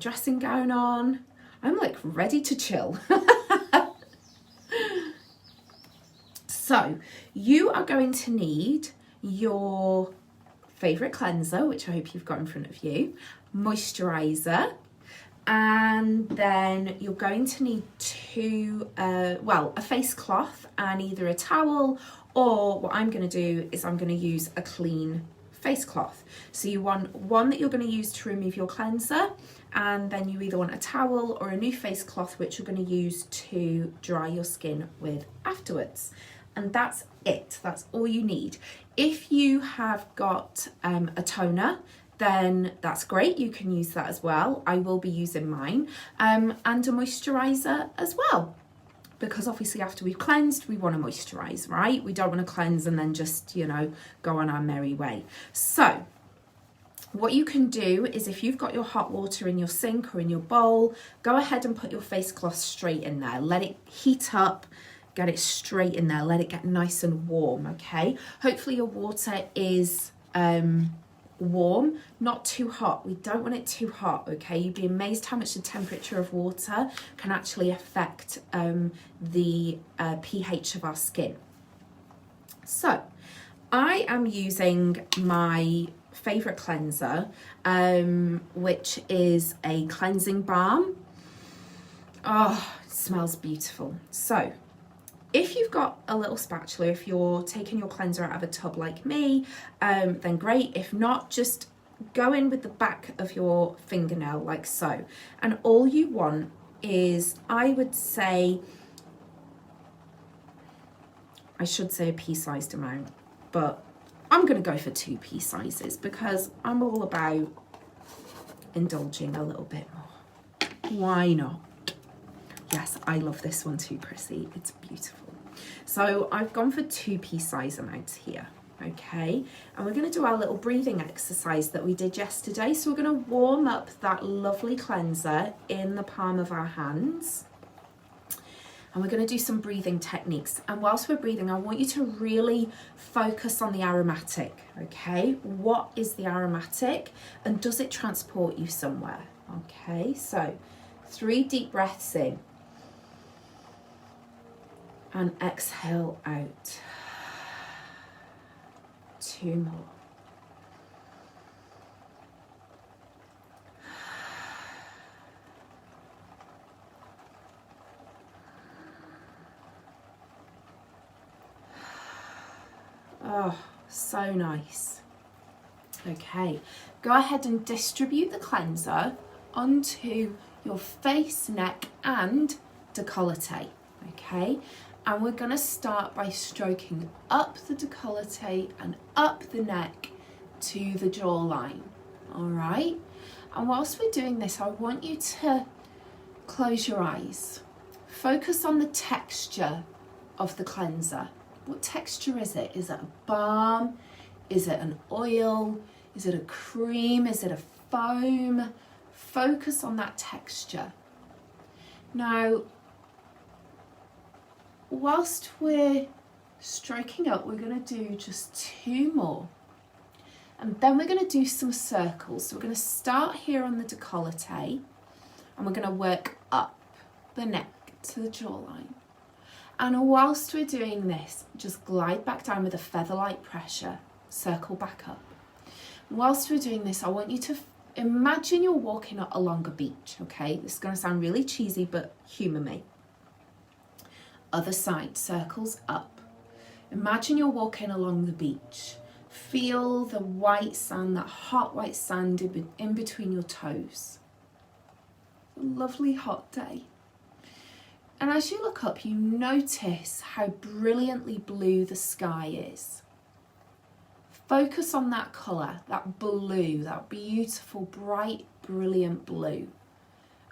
dressing gown on. I'm like ready to chill. So you are going to need your favourite cleanser, which I hope you've got in front of you, moisturiser, and then you're going to need a face cloth and either a towel, or what I'm going to do is I'm going to use a clean face cloth. So you want one that you're going to use to remove your cleanser, and then you either want a towel or a new face cloth which you're going to use to dry your skin with afterwards. And that's it, that's all you need. If you have got a toner, then that's great, you can use that as well. I will be using mine, and a moisturiser as well, because obviously after we've cleansed, we want to moisturise, right? We don't want to cleanse and then just, you know, go on our merry way. So what you can do is, if you've got your hot water in your sink or in your bowl, go ahead and put your face cloth straight in there. Let it heat up, get it straight in there, let it get nice and warm, okay? Hopefully your water is warm, not too hot. We don't want it too hot, okay? You'd be amazed how much the temperature of water can actually affect the pH of our skin. So I am using my favourite cleanser, which is a cleansing balm. Oh, it smells beautiful. So if you've got a little spatula, if you're taking your cleanser out of a tub like me, then great. If not, just go in with the back of your fingernail like so. And all you want is, I would say, I should say a pea-sized amount, but I'm going to go for 2 pea sizes because I'm all about indulging a little bit more. Why not? Yes, I love this one too, Prissy. It's beautiful. So I've gone for 2 pea size amounts here, okay? And we're going to do our little breathing exercise that we did yesterday. So we're going to warm up that lovely cleanser in the palm of our hands. And we're going to do some breathing techniques. And whilst we're breathing, I want you to really focus on the aromatic, okay? What is the aromatic and does it transport you somewhere? Okay, so 3 deep breaths in. And exhale out. 2 more. Oh, so nice. Okay, go ahead and distribute the cleanser onto your face, neck and décolleté, okay? And we're going to start by stroking up the décolleté and up the neck to the jawline, all right? And whilst we're doing this, I want you to close your eyes. Focus on the texture of the cleanser. What texture is it? Is it a balm? Is it an oil? Is it a cream? Is it a foam? Focus on that texture. Now, whilst we're stroking up, we're going to do just 2 more. And then we're going to do some circles. So we're going to start here on the décolleté and we're going to work up the neck to the jawline. And whilst we're doing this, just glide back down with a feather-like pressure, circle back up. Whilst we're doing this, I want you to imagine you're walking along a beach, okay? This is going to sound really cheesy, but humour me. Other side, circles up. Imagine you're walking along the beach. Feel the white sand, that hot white sand in between your toes. A lovely hot day. And as you look up, you notice how brilliantly blue the sky is. Focus on that colour, that blue, that beautiful, bright, brilliant blue.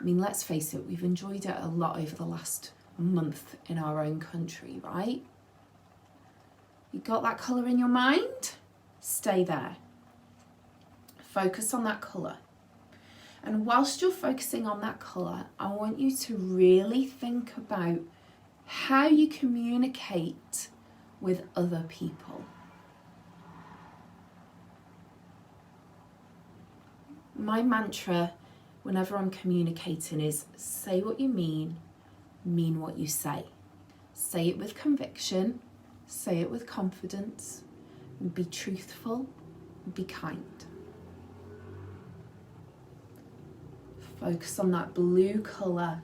I mean, let's face it, we've enjoyed it a lot over the last month in our own country, right? You got that colour in your mind? Stay there. Focus on that colour. And whilst you're focusing on that colour, I want you to really think about how you communicate with other people. My mantra whenever I'm communicating is say what you mean what you say. Say it with conviction, say it with confidence, and be truthful, and be kind. Focus on that blue colour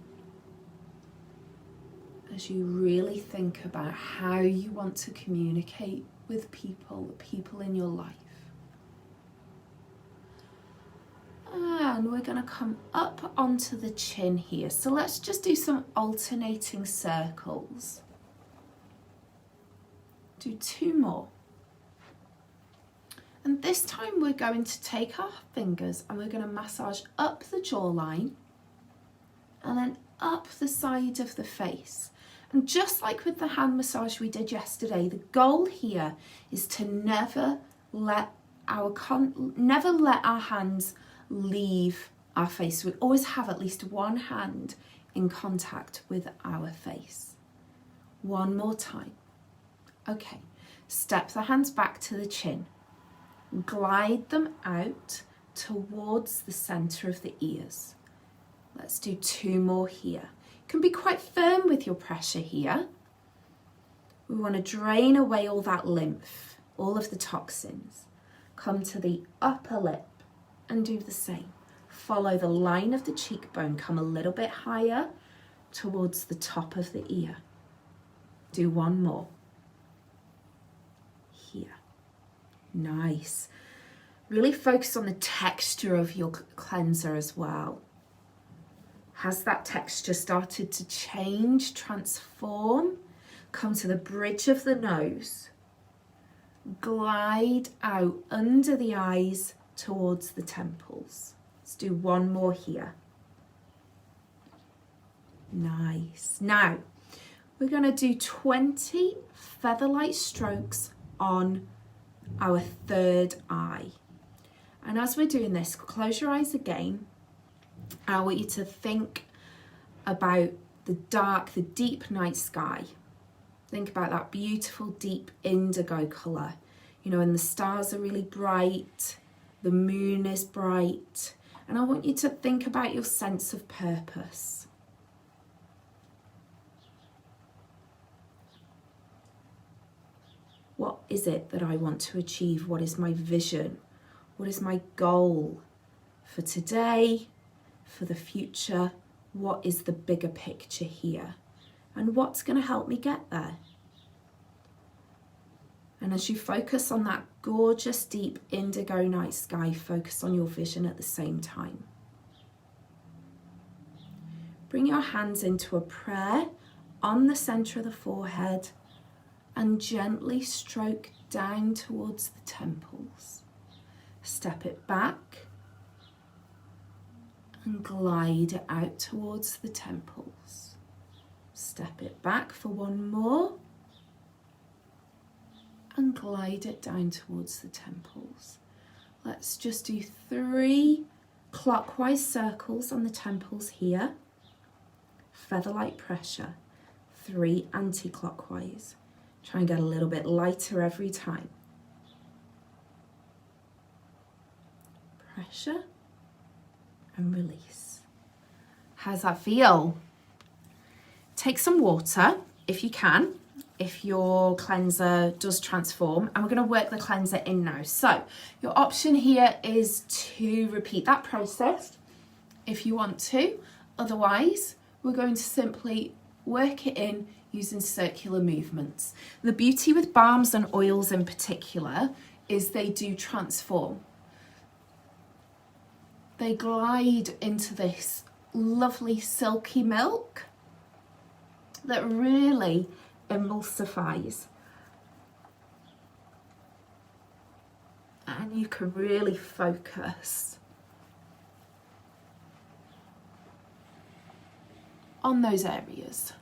as you really think about how you want to communicate with people, the people in your life. And we're going to come up onto the chin here. So let's just do some alternating circles. Do 2 more. And this time we're going to take our fingers and we're going to massage up the jawline and then up the side of the face. And just like with the hand massage we did yesterday, the goal here is to never let our hands leave our face. We always have at least one hand in contact with our face. One more time. Okay, step the hands back to the chin. Glide them out towards the centre of the ears. Let's do 2 more here. You can be quite firm with your pressure here. We want to drain away all that lymph, all of the toxins. Come to the upper lip and do the same. Follow the line of the cheekbone, come a little bit higher towards the top of the ear. Do 1 more. Here. Nice. Really focus on the texture of your cleanser as well. Has that texture started to change, transform? Come to the bridge of the nose. Glide out under the eyes towards the temples. Let's do 1 more here. Nice. Now, we're going to do 20 feather-light strokes on our 3rd eye. And as we're doing this, close your eyes again. I want you to think about the deep night sky. Think about that beautiful, deep indigo colour. You know, and the stars are really bright, the moon is bright. And I want you to think about your sense of purpose. What is it that I want to achieve? What is my vision? What is my goal for today, for the future? What is the bigger picture here? And what's going to help me get there? And as you focus on that gorgeous, deep indigo night sky, focus on your vision at the same time. Bring your hands into a prayer on the centre of the forehead and gently stroke down towards the temples. Step it back and glide it out towards the temples. Step it back for 1 more and glide it down towards the temples. Let's just do 3 clockwise circles on the temples here. Feather-light pressure. 3 anti-clockwise. Try and get a little bit lighter every time. Pressure and release. How's that feel? Take some water if you can, if your cleanser does transform, and we're going to work the cleanser in now. So your option here is to repeat that process if you want to. Otherwise, we're going to simply work it in using circular movements. The beauty with balms and oils in particular is they do transform. They glide into this lovely silky milk that really emulsifies. And you can really focus on those areas.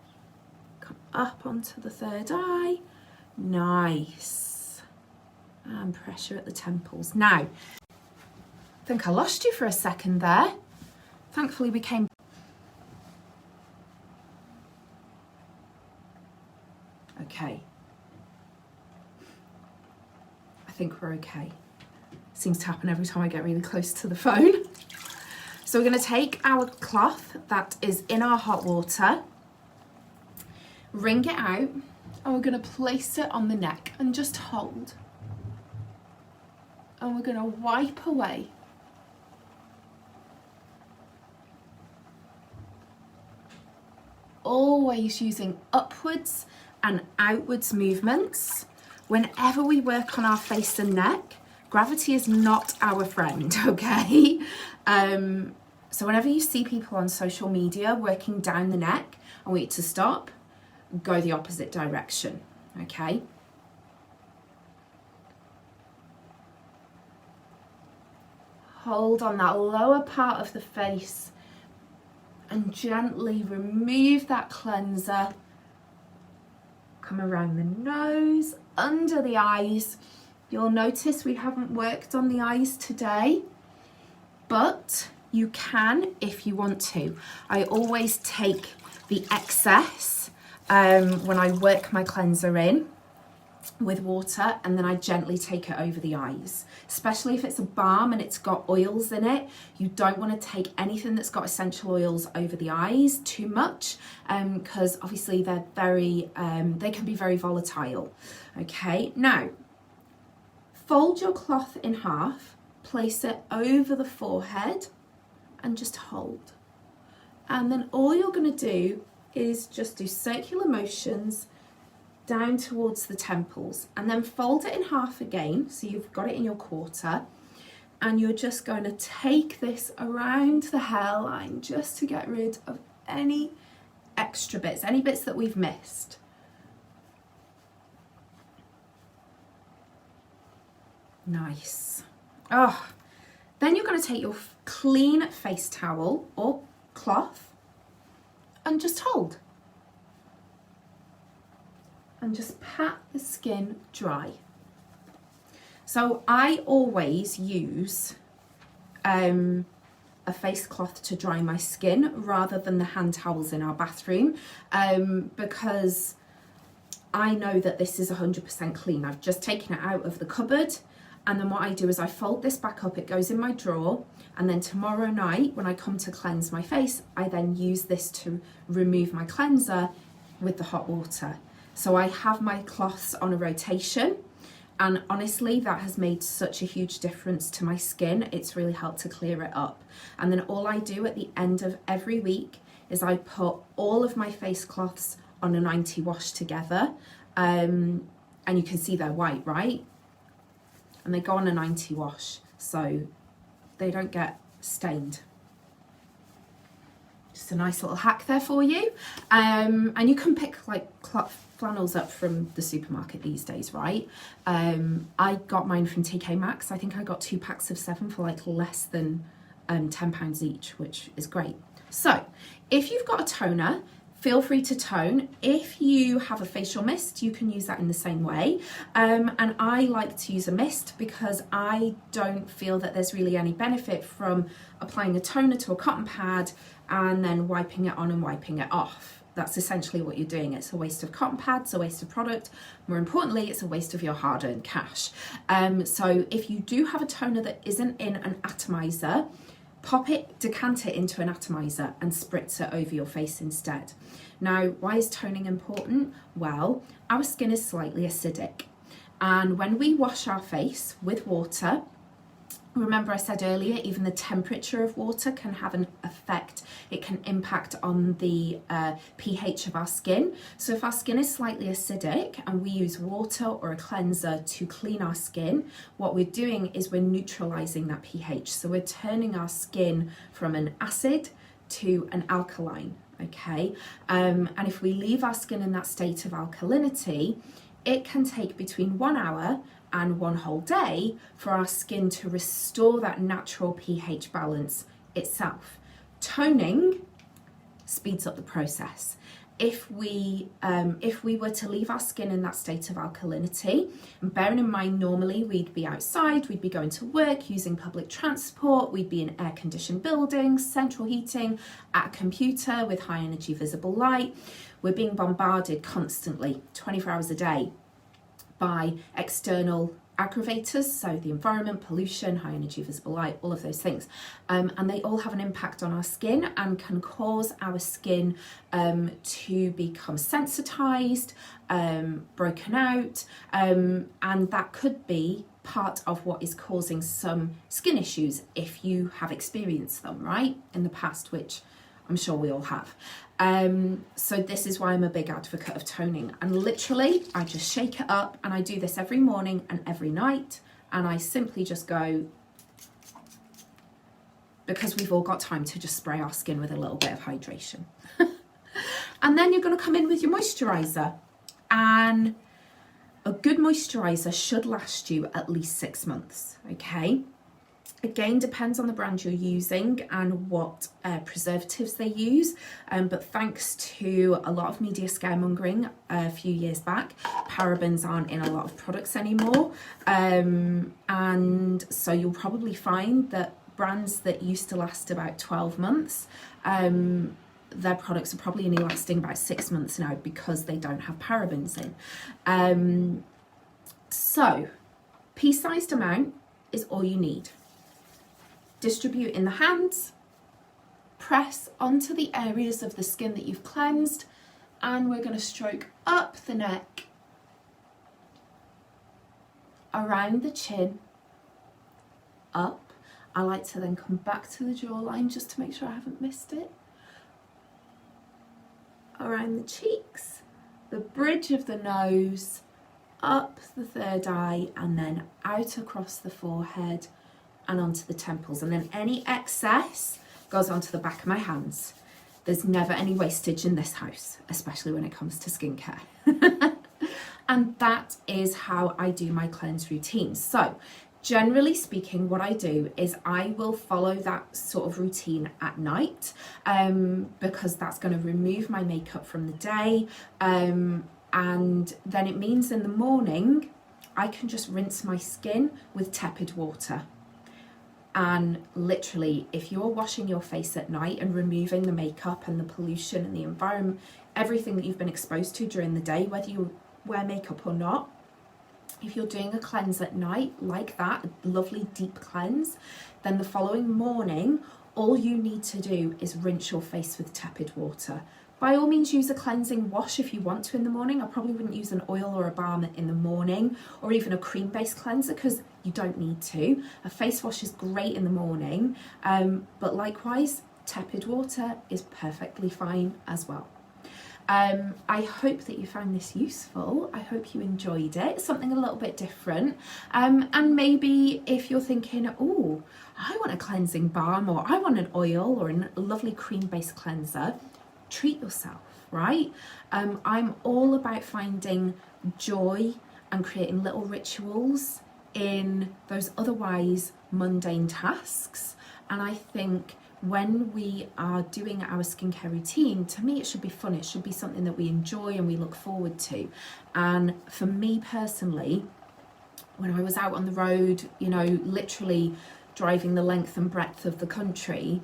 Come up onto the 3rd eye. Nice. And pressure at the temples. Now, I think I lost you for a second there. Thankfully we came. Okay. I think we're okay. Seems to happen every time I get really close to the phone. So we're going to take our cloth that is in our hot water, wring it out, and we're going to place it on the neck and just hold. And we're going to wipe away always using upwards and outwards movements. Whenever we work on our face and neck, gravity is not our friend, okay? So whenever you see people on social media working down the neck, I want you to stop, go the opposite direction, okay? Hold on that lower part of the face and gently remove that cleanser. Come around the nose, under the eyes. You'll notice we haven't worked on the eyes today, but you can if you want to. I always take the excess when I work my cleanser in with water, and then I gently take it over the eyes. Especially if it's a balm and it's got oils in it, you don't want to take anything that's got essential oils over the eyes too much, because obviously they're very, they can be very volatile. Okay, now fold your cloth in half, place it over the forehead and just hold. And then all you're going to do is just do circular motions down towards the temples, and then fold it in half again, so you've got it in your quarter, and you're just going to take this around the hairline just to get rid of any extra bits, any bits that we've missed. Nice. Oh, then you're going to take your clean face towel or cloth and just hold. And just pat the skin dry. So I always use a face cloth to dry my skin rather than the hand towels in our bathroom, because I know that this is 100% clean. I've just taken it out of the cupboard, and then what I do is I fold this back up, it goes in my drawer, and then tomorrow night when I come to cleanse my face, I then use this to remove my cleanser with the hot water. So I have my cloths on a rotation, and honestly that has made such a huge difference to my skin. It's really helped to clear it up. And then all I do at the end of every week is I put all of my face cloths on a 90 wash together, and you can see they're white, right? And they go on a 90 wash so they don't get stained. Just a nice little hack there for you. And you can pick like flannels up from the supermarket these days, right? I got mine from TK Maxx. I think I got 2 packs of 7 for like less than £10 each, which is great. So if you've got a toner, feel free to tone. If you have a facial mist, you can use that in the same way. And I like to use a mist because I don't feel that there's really any benefit from applying a toner to a cotton pad and then wiping it on and wiping it off. That's essentially what you're doing. It's a waste of cotton pads, a waste of product. More importantly, it's a waste of your hard-earned cash. So if you do have a toner that isn't in an atomizer, pop it, decant it into an atomizer and spritz it over your face instead. Now, why is toning important? Well, our skin is slightly acidic, and when we wash our face with water, remember I said earlier, even the temperature of water can have an effect. It can impact on the pH of our skin. So if our skin is slightly acidic and we use water or a cleanser to clean our skin, what we're doing is we're neutralizing that pH. So we're turning our skin from an acid to an alkaline, okay? And if we leave our skin in that state of alkalinity, it can take between 1 hour and 1 whole day for our skin to restore that natural pH balance itself. Toning speeds up the process. If we were to leave our skin in that state of alkalinity, and bearing in mind normally we'd be outside, we'd be going to work, using public transport, we'd be in air-conditioned buildings, central heating, at a computer with high energy visible light, we're being bombarded constantly, 24 hours a day, by external aggravators, so the environment, pollution, high energy visible light, all of those things, and they all have an impact on our skin and can cause our skin to become sensitized, broken out, and that could be part of what is causing some skin issues if you have experienced them, right, in the past, which I'm sure we all have. So this is why I'm a big advocate of toning, and literally I just shake it up, and I do this every morning and every night, and I simply just go, because we've all got time to just spray our skin with a little bit of hydration. And then you're going to come in with your moisturiser, and a good moisturiser should last you at least 6 months, okay? Again, depends on the brand you're using and what preservatives they use, but thanks to a lot of media scaremongering a few years back, parabens aren't in a lot of products anymore, and so you'll probably find that brands that used to last about 12 months, their products are probably only lasting about 6 months now because they don't have parabens in. So, pea-sized amount is all you need. Distribute in the hands, press onto the areas of the skin that you've cleansed, and we're going to stroke up the neck, around the chin, up. I like to then come back to the jawline just to make sure I haven't missed it. Around the cheeks, the bridge of the nose, up the third eye, and then out across the forehead and onto the temples, and then any excess goes onto the back of my hands. There's never any wastage in this house, especially when it comes to skincare. And that is how I do my cleanse routine. So generally speaking, what I do is I will follow that sort of routine at night, because that's going to remove my makeup from the day, and then it means in the morning I can just rinse my skin with tepid water. And literally, if you're washing your face at night and removing the makeup and the pollution and the environment, everything that you've been exposed to during the day, whether you wear makeup or not, if you're doing a cleanse at night like that, a lovely deep cleanse, then the following morning, all you need to do is rinse your face with tepid water. By all means, use a cleansing wash if you want to in the morning. I probably wouldn't use an oil or a balm in the morning, or even a cream-based cleanser, because you don't need to. A face wash is great in the morning, but likewise, tepid water is perfectly fine as well. I hope that you found this useful. I hope you enjoyed it. Something a little bit different. And maybe if you're thinking, oh, I want a cleansing balm, or I want an oil or a lovely cream-based cleanser, treat yourself, right? I'm all about finding joy and creating little rituals in those otherwise mundane tasks. And I think when we are doing our skincare routine, to me it should be fun. It should be something that we enjoy and we look forward to. And for me personally, when I was out on the road, you know, literally driving the length and breadth of the country,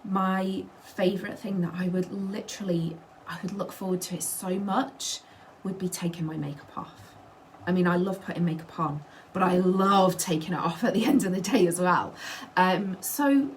my favourite thing that I would look forward to it so much would be taking my makeup off. I mean, I love putting makeup on, but I love taking it off at the end of the day as well. So,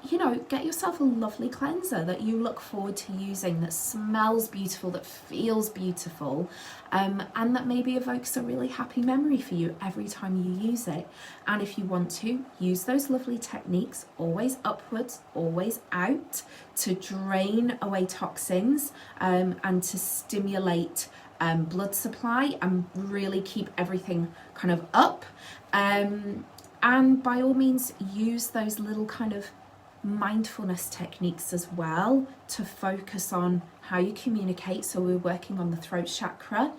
you know, get yourself a lovely cleanser that you look forward to using, that smells beautiful, that feels beautiful, and that maybe evokes a really happy memory for you every time you use it. And if you want to, use those lovely techniques, always upwards, always out, to drain away toxins, and to stimulate blood supply and really keep everything kind of up. And by all means, use those little kind of mindfulness techniques as well to focus on how you communicate. So we're working on the throat chakra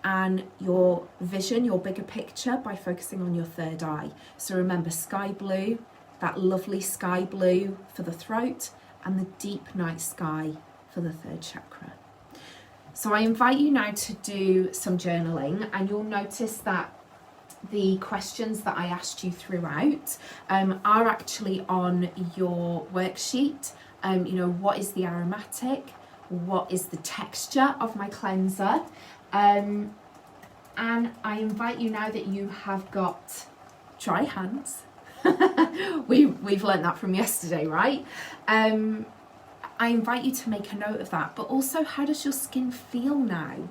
and your vision, your bigger picture, by focusing on your third eye. So remember, sky blue, that lovely sky blue for the throat, and the deep night sky for the third chakra. So I invite you now to do some journaling, and you'll notice that the questions that I asked you throughout are actually on your worksheet. You know, what is the aromatic? What is the texture of my cleanser? And And I invite you, now that you have got dry hands, we've learned that from yesterday, right? I invite you to make a note of that, but also, how does your skin feel now?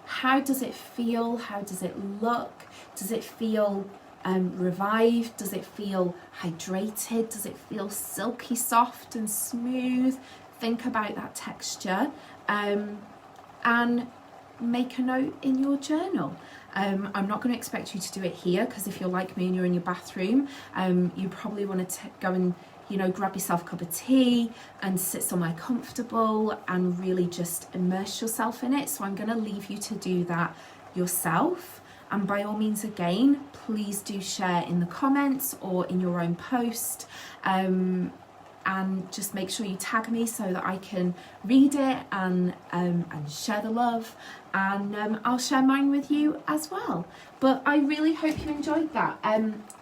How does it feel? How does it look? Does it feel revived? Does it feel hydrated? Does it feel silky soft and smooth? Think about that texture, and make a note in your journal. I'm not going to expect you to do it here, because if you're like me and you're in your bathroom, you probably want to go and, you know, grab yourself a cup of tea and sit somewhere comfortable and really just immerse yourself in it. So I'm going to leave you to do that yourself. And by all means, again, please do share in the comments or in your own post, and just make sure you tag me so that I can read it and share the love, and I'll share mine with you as well. But I really hope you enjoyed that.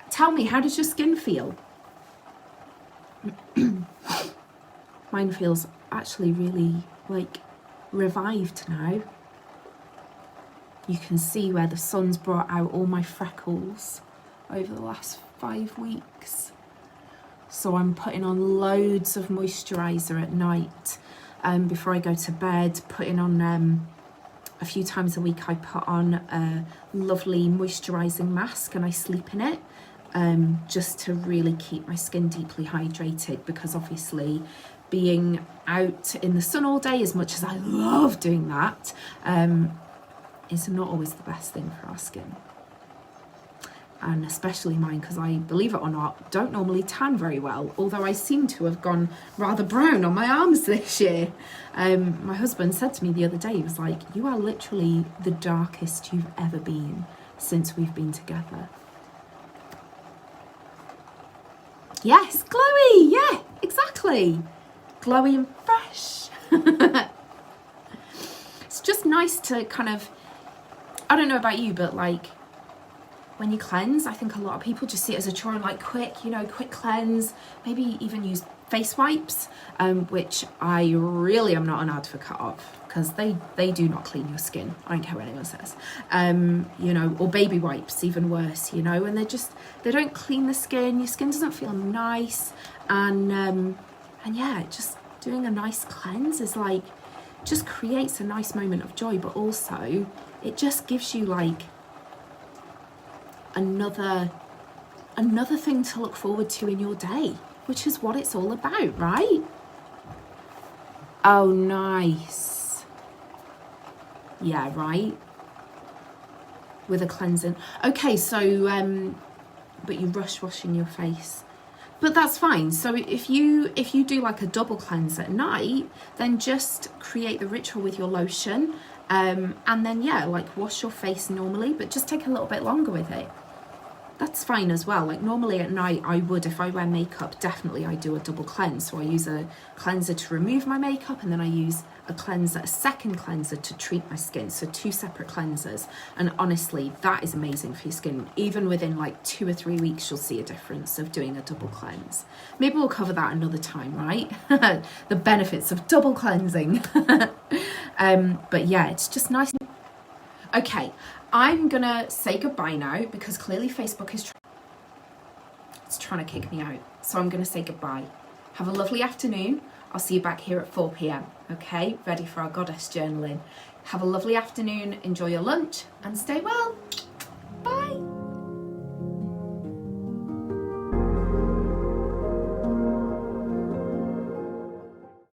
Tell me, how does your skin feel? Mine feels actually really like revived now. You can see where the sun's brought out all my freckles over the last 5 weeks. So I'm putting on loads of moisturiser at night before I go to bed, putting on a few times a week. I put on a lovely moisturising mask and I sleep in it, just to really keep my skin deeply hydrated, because obviously being out in the sun all day, as much as I love doing that, is not always the best thing for our skin. And especially mine, because I, believe it or not, don't normally tan very well, although I seem to have gone rather brown on my arms this year. My husband said to me the other day, he was like, you are literally the darkest you've ever been since we've been together. Yes, glowy, yeah, exactly. Glowy and fresh. It's just nice to kind of, I don't know about you, but like, when you cleanse, I think a lot of people just see it as a chore and like quick cleanse, maybe even use face wipes, which I really am not an advocate of, because they do not clean your skin. I don't care what anyone says. You know, or baby wipes, even worse, you know, and they don't clean the skin. Your skin doesn't feel nice, and yeah, just doing a nice cleanse is like, just creates a nice moment of joy, but also it just gives you like another thing to look forward to in your day, which is what it's all about, right? Oh, nice. Yeah, right. With a cleansing. Okay, so but you rush washing your face. But that's fine. So if you do like a double cleanse at night, then just create the ritual with your lotion, and then yeah, like wash your face normally, but just take a little bit longer with it. That's fine as well. Like normally at night I would, if I wear makeup, definitely I do a double cleanse. So I use a cleanser to remove my makeup, and then I use a second cleanser to treat my skin. So 2 separate cleansers. And honestly, that is amazing for your skin. Even within like 2 or 3 weeks, you'll see a difference of doing a double cleanse. Maybe we'll cover that another time, right? The benefits of double cleansing. But yeah, it's just nice. Okay, I'm gonna say goodbye now, because clearly Facebook is trying to kick me out. So I'm gonna say goodbye. Have a lovely afternoon. I'll see you back here at 4 p.m. Okay, ready for our goddess journaling. Have a lovely afternoon, enjoy your lunch, and stay well.